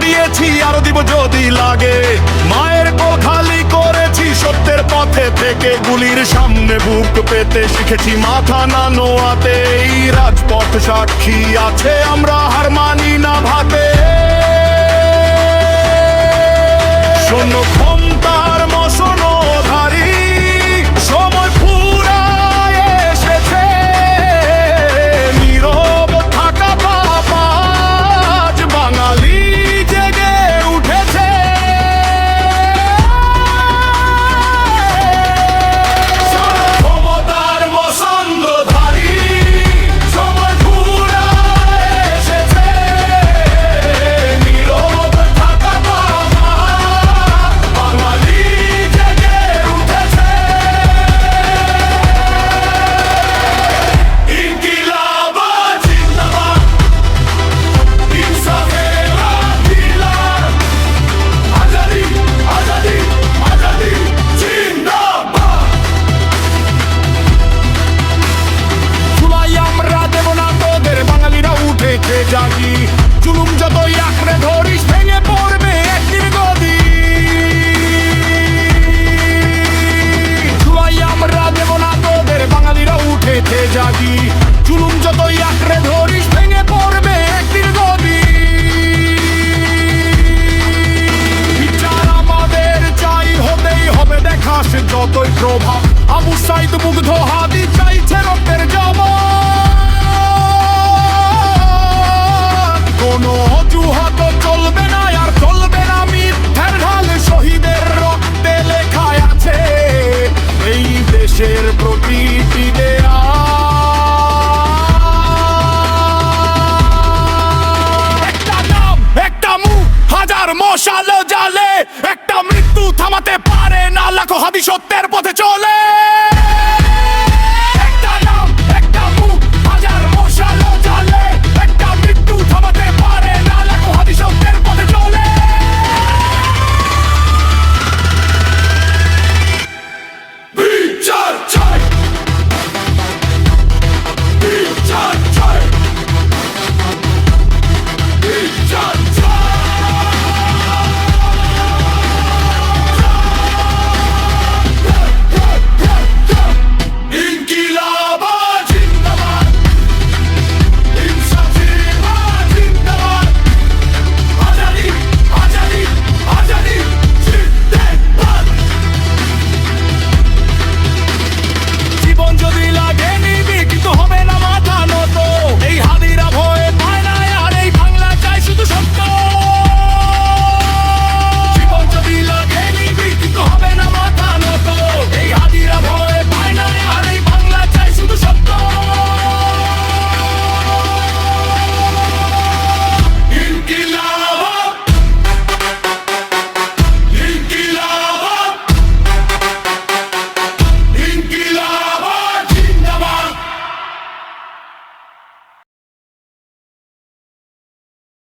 দিয়েছি আরো দিব যদি লাগে। মায়ের কোল খালি করেছি সত্যের পথে থেকে, গুলির সামনে বুক পেতে শিখেছি মাথা না নোয়াতে। এই রাজপথ সাক্ষী আছে আমরা হার মানি না ভাতে। শোনো ক্ষমতার মশনধারী, সময় ফুরায় এসেছে। নীরব থাকা পাপ আজ বাঙালি জেগে উঠেছে। ক্ষমতার মশনধারী, সময় ফুরায় এসেছে। নীরব থাকা পাপ বাঙালি জেগে উঠেছে। ইনকিলাব জিন্দাবাদ, ইনসাফের আধিলার। আজাদি আজাদি আজাদি জিন্দাবাদ। জুলাই আমরা দেব না তোদের, বাঙালিরা উঠেছে জাগি। জুলুম যতই আঁকড়ে ধরিস ভেঙে পড়বে একদিন গদি। জুলাই আমরা দেব না তোদের, বাঙালিরা উঠেছে জাগি। জুলুম যতই আঁকড়ে ধরিস ভেঙে পড়বে একদিন গদি। বিচার আমাদের চাই, হতেই হবে দেখাস যতই প্রভাব। আবু সাইদ মুগ্ধ হাদি চাইছে রক্তের জবাব। কোনো অজুহাত চলবে না, আর চলবে না মিথ্যার ঢাল। শহীদের রক্তে লেখায় আছে এই দেশের প্রতিটি দেয়াল। একটা নাম, একটা মুখ, হাজার মশাল জালে। একটা মৃত্যু থামাতে পারে না, লাখো হাদি সত্যের পথে চলে।